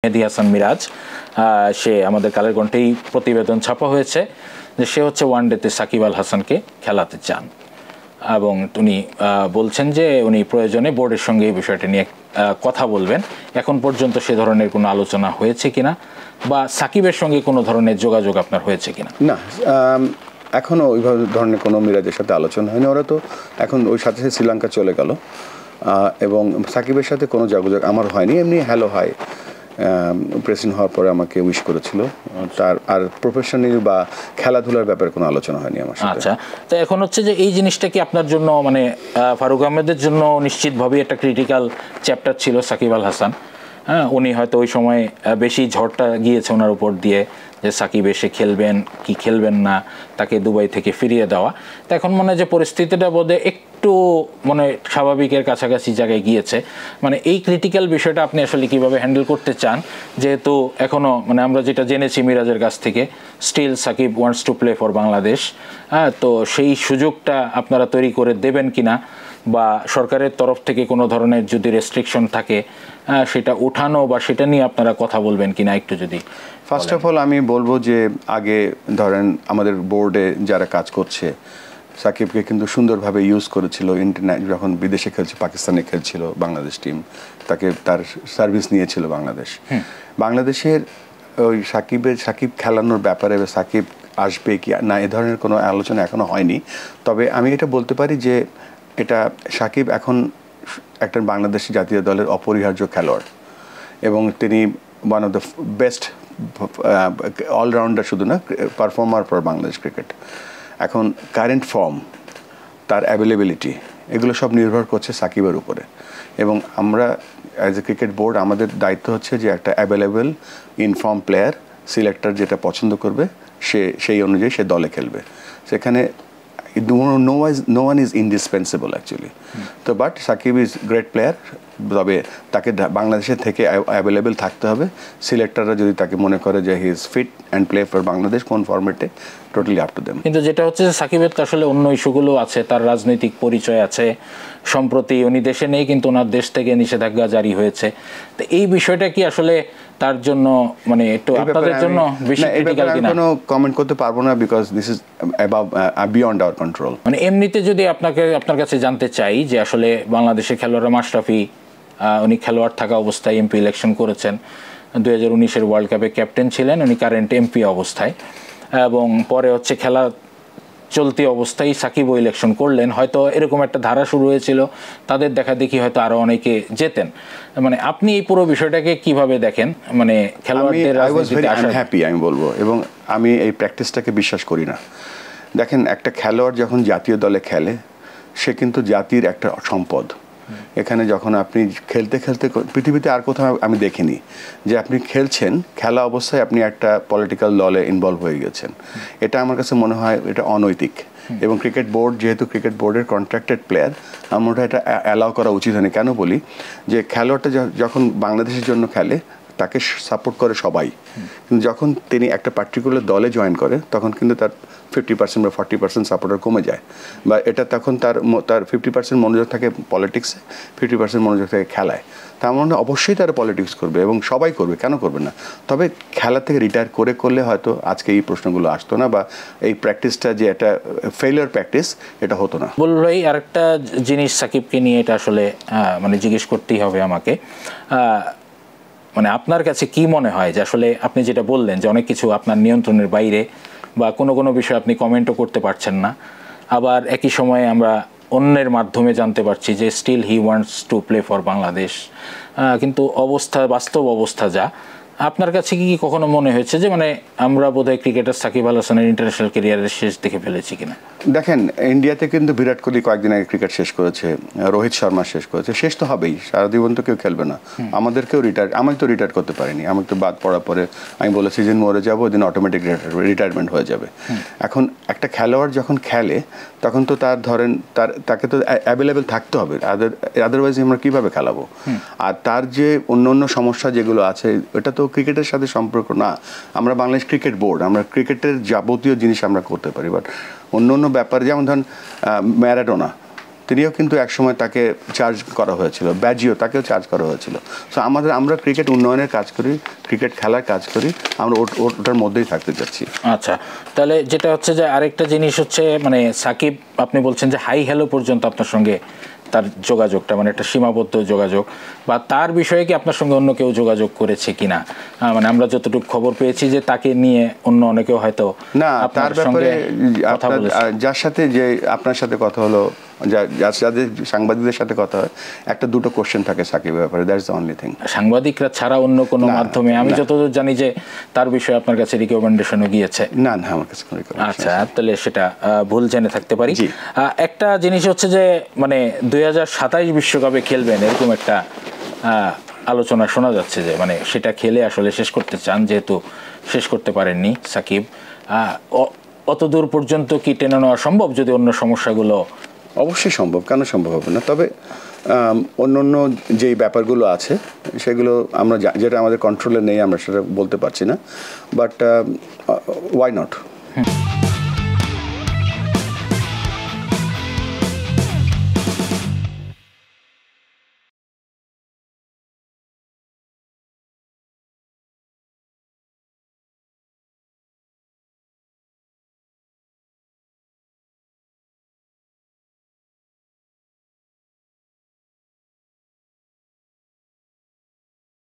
মেহেদী হাসান মিরাজ, সে আমাদের কালের কণ্ঠেই প্রতিবেদন ছাপা হয়েছে যে সে হচ্ছে ওয়ানডেতে সাকিব আল হাসানকে খেলাতে চান, এবং উনি বলছেন যে উনি প্রয়োজনে বোর্ডের সঙ্গে এই বিষয়টা নিয়ে কথা বলবেন। এখন পর্যন্ত সে ধরনের কোনো আলোচনা হয়েছে কিনা বা সাকিবের সঙ্গে কোনো ধরনের যোগাযোগ আপনার হয়েছে কিনা? না, এখনও ওইভাবে ধরনের কোনো মিরাজের সাথে আলোচনা হয়নি। ওরা তো এখন ওই সাথে শ্রীলঙ্কা চলে গেল, এবং সাকিবের সাথে কোনো যোগাযোগ আমার হয়নি। এমনি হ্যালো হাই, প্রেসিডেন্ট হওয়ার পরে আমাকে উইশ করেছিল, তার আর প্রফেশনাল বা খেলাধুলার ব্যাপারে কোনো আলোচনা হয়নি আমার সাথে। আচ্ছা, তো এখন হচ্ছে যে এই জিনিসটা কি আপনার জন্য মানে ফারুক আহমেদের জন্য নিশ্চিতভাবেই একটা ক্রিটিক্যাল চ্যাপ্টার ছিল সাকিব আল হাসান। হ্যাঁ, উনি হয়তো ওই সময় বেশি ঝড়টা গিয়েছে ওনার উপর দিয়ে যে সাকিব এসে খেলবেন কি খেলবেন না, তাকে দুবাই থেকে ফিরিয়ে দেওয়া। তো এখন মনে হয় যে পরিস্থিতিটা বোধে একটু মানে স্বাভাবিকের কাছাকাছি জায়গায় গিয়েছে। মানে এই ক্রিটিক্যাল বিষয়টা আপনি আসলে কিভাবে হ্যান্ডেল করতে চান, যেহেতু এখনও মানে আমরা যেটা জেনেছি মিরাজের কাছ থেকে, still Shakib wants to play for Bangladesh. হ্যাঁ, তো সেই সুযোগটা আপনারা তৈরি করে দেবেন কিনা, বা সরকারের তরফ থেকে কোনো ধরনের যদি রেস্ট্রিকশন থাকে সেটা উঠানো বা সেটা নিয়ে আপনারা কথা বলবেন কিনা একটু যদি। ফার্স্ট অফ অল আমি বলবো যে আগে ধরেন আমাদের বোর্ডে যারা কাজ করছে সাকিবকে কিন্তু সুন্দরভাবে ইউজ করেছিল, ইন্টারনেট যখন বিদেশে খেলছে, পাকিস্তানে খেলছিল বাংলাদেশ টিম, তাকে তার সার্ভিস নিয়েছিল বাংলাদেশ। বাংলাদেশের ওই সাকিব খেলানোর ব্যাপারে সাকিব আসবে কি না এ ধরনের কোনো আলোচনা এখনো হয়নি। তবে আমি এটা বলতে পারি যে এটা সাকিব এখন একটা বাংলাদেশি জাতীয় দলের অপরিহার্য খেলোয়াড়, এবং তিনি one of the best allrounder, শুধু না পারফর্মার ফর বাংলাদেশ ক্রিকেট। এখন কারেন্ট ফর্ম, তার অ্যাভেলেবিলিটি, এগুলো সব নির্ভর করছে সাকিবের উপরে। এবং আমরা অ্যাজ এ ক্রিকেট বোর্ড আমাদের দায়িত্ব হচ্ছে যে একটা অ্যাভেলেবেল ইনফর্ম প্লেয়ার, সিলেক্টর যেটা পছন্দ করবে সেই অনুযায়ী সে দলে খেলবে। সেখানে no one is indispensable actually. তো but Shakib is great player, তবে তাকে বাংলাদেশের থেকে অ্যাভেলেবেল থাকতে হবে। সিলেক্টররা যদি তাকে মনে করে যে he is fit and play for Bangladesh কোন ফরম্যাটে, টোটালি আপ টু দেম। কিন্তু যেটা হচ্ছে যে সাকিবের তো আসলে অন্য ইস্যুগুলো আছে, তার রাজনৈতিক পরিচয় আছে। সম্প্রতি উনি দেশে নেই, কিন্তু ওনার দেশ থেকে নিষেধাজ্ঞা জারি হয়েছে। তো এই বিষয়টা কি আসলে তার জন্য মানে একটু আপনাদের জন্য বেশি ক্রিটিক্যাল কিনা? কোনো কমেন্ট করতে পারবো না, because this is above beyond our control. মানে এমনিতে যদি আপনার কাছে জানতে চাই যে আসলে বাংলাদেশের খেলোয়াড় মাশরাফি, উনি খেলোয়াড় থাকা অবস্থায় এমপি ইলেকশন করেছেন, 2019-এর ওয়ার্ল্ড কাপে ক্যাপ্টেন ছিলেন উনি কারেন্ট এমপি অবস্থায়, এবং পরে হচ্ছে খেলা চলতি অবস্থায় সাকিবও ইলেকশন করলেন। হয়তো এরকম একটা ধারা শুরু হয়েছিল, তাদের দেখা দেখি হয়তো আরো অনেকে যেতেন। মানে আপনি এই পুরো বিষয়টাকে কিভাবে দেখেন? মানে খেলোয়াড়দের হ্যাপি আমি বলবো, এবং আমি এই প্র্যাকটিসটাকে বিশ্বাস করি না। দেখেন, একটা খেলোয়াড় যখন জাতীয় দলে খেলে সে কিন্তু জাতির একটা সম্পদ। এখানে যখন আপনি খেলতে খেলতে, পৃথিবীতে আর কোথাও আমি দেখিনি যে আপনি খেলছেন, খেলা অবস্থায় আপনি একটা পলিটিক্যাল দলে ইনভলভ হয়ে গেছেন। এটা আমার কাছে মনে হয় এটা অনৈতিক, এবং ক্রিকেট বোর্ড যেহেতু ক্রিকেট বোর্ডের কন্ট্রাক্টেড প্লেয়ার, আমার এটা অ্যালাউ করা উচিত হয়নি। কেন বলি, যে খেলোয়াড়টা যখন বাংলাদেশের জন্য খেলে তাকে সাপোর্ট করে সবাই, কিন্তু যখন তিনি একটা পার্টিকুলার দলে জয়েন করে তখন কিন্তু তার 50% বা 40% সাপোর্টার কমে যায়, বা এটা তখন তার 50% মনোযোগ থাকে পলিটিক্সে, 50% মনোযোগ থাকে খেলায়। তার মানে অবশ্যই তারা পলিটিক্স করবে, এবং সবাই করবে, কেন করবে না? তবে খেলা থেকে রিটায়ার করলে হয়তো আজকে এই প্রশ্নগুলো আসতো না, বা এই প্র্যাকটিসটা যে একটা ফেলিওর প্র্যাকটিস এটা হতো না। বলল ভাই, আরেকটা জিনিস সাকিবকে নিয়ে এটা আসলে মানে জিজ্ঞেস করতেই হবে আমাকে, মানে আপনার কাছে কি মনে হয় যে আসলে আপনি যেটা বললেন যে অনেক কিছু আপনার নিয়ন্ত্রণের বাইরে, বা কোনো বিষয় আপনি কমেন্টও করতে পারছেন না, আবার একই সময়ে আমরা অন্যের মাধ্যমে জানতে পারছি যে still he wants to play for Bangladesh, কিন্তু বাস্তব অবস্থা যা, আপনার কাছে কি কখনো মনে হয়েছে যে মানে আমরা বোধহয় ক্রিকেটার সাকিব আল হাসানের ইন্টারন্যাশনাল ক্যারিয়ারের শেষ দেখে ফেলেছি কিনা? দেখেন, ইন্ডিয়াতে কিন্তু বিরাট কোহলি কয়েকদিন আগে ক্রিকেট শেষ করেছে, রোহিত শর্মা শেষ করেছে, শেষ তো হবেই, সারা জীবন তো কেউ খেলবে না। আমাদেরকেও আমি তো রিটায়ার করতে পারিনি, আমি তো বাদ পড়ার পরে আমি বলেছি যে মরে যাবো, ওদিন অটোমেটিক রিটায়ারমেন্ট হয়ে যাবে। এখন একটা খেলোয়াড় যখন খেলে তখন তো তাকে তো অ্যাভেলেবেল থাকতে হবে, আদারওয়াইজ আমরা কীভাবে খেলাবো? আর তার যে অন্য সমস্যা যেগুলো আছে এটা তো ক্রিকেটের সাথে সম্পর্ক না। আমরা বাংলাদেশ ক্রিকেট বোর্ড, আমরা ক্রিকেটের যাবতীয় জিনিস আমরা করতে পারি, বাট অন্য ব্যাপার, যেমন ধরেন ম্যারাডোনা, তিনিও কিন্তু একসময় তাকে চার্জ করা হয়েছিল, ব্যাজিও তাকেও চার্জ করা হয়েছিল। সো আমরা ক্রিকেট উন্নয়নের কাজ করি, ক্রিকেট খেলার কাজ করি, আমরা ওটার মধ্যেই থাকতে চাচ্ছি। আচ্ছা, তাহলে যেটা হচ্ছে যে আরেকটা জিনিস হচ্ছে মানে সাকিব আপনি বলছেন যে হাই হ্যালো পর্যন্ত আপনার সঙ্গে তার যোগাযোগটা মানে একটা সীমাবদ্ধ যোগাযোগ, বা তার বিষয়ে কি আপনার সঙ্গে অন্য কেউ যোগাযোগ করেছে কিনা? মানে আমরা যতটুকু খবর পেয়েছি যে তাকে নিয়ে অন্য অনেকেও হয়তো না, তার ব্যাপারে যার সাথে যে আপনার সাথে কথা হলো, যাদের সাংবাদিকদের সাথে কথা হয়, একটা দুটো কোশ্চেন থাকে সাকিবের ব্যাপারে, দ্যাটস দ্য অনলি থিং। সাংবাদিকরা ছাড়া অন্য কোনো মাধ্যমে আমি যতদূর জানি যে তার বিষয়ে আপনার কাছে রিকমেন্ডেশনও গিয়েছে? না না, আমার কাছে কোনো রিকমেন্ডেশন। আচ্ছা, তাহলে সেটা ভুল জেনে থাকতে পারি। একটা জিনিস হচ্ছে যে মানে 2027 বিশ্বকাপে খেলবেন এরকম একটা আলোচনা শোনা যাচ্ছে, যে মানে সেটা খেলে আসলে শেষ করতে চান, যেহেতু শেষ করতে পারেননি সাকিব। অতদূর পর্যন্ত কি টেনে নেওয়া সম্ভব যদি অন্য সমস্যাগুলো? অবশ্যই সম্ভব, কেন সম্ভব হবে না। তবে অন্য যেই ব্যাপারগুলো আছে সেগুলো আমরা যেটা আমাদের কন্ট্রোলে নেই আমরা সেটা বলতে পারছি না, বাট ওয়াই নট।